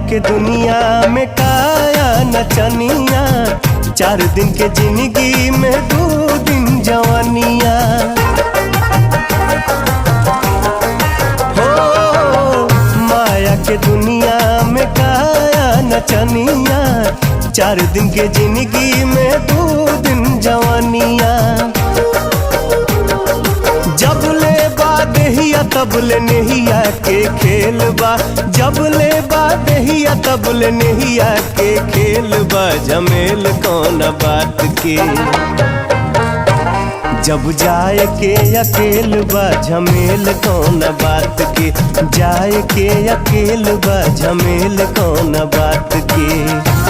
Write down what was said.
के दुनिया में काया नचनिया, 4 दिन के जिंदगी में 2 दिन जवानिया। हो माया के दुनिया में काया नचनिया, 4 दिन के जिंदगी में 2 दिन जवानिया। जब ले देहिया तब ले नेहिया के खेल बा, जब ले देहिया तब ले नेहिया के खेल बा। झमेल कौन बात के, जब जाए के अकेल बा झमेल कौन बात के, जाए के अकेल बा झमेल कौन बात के।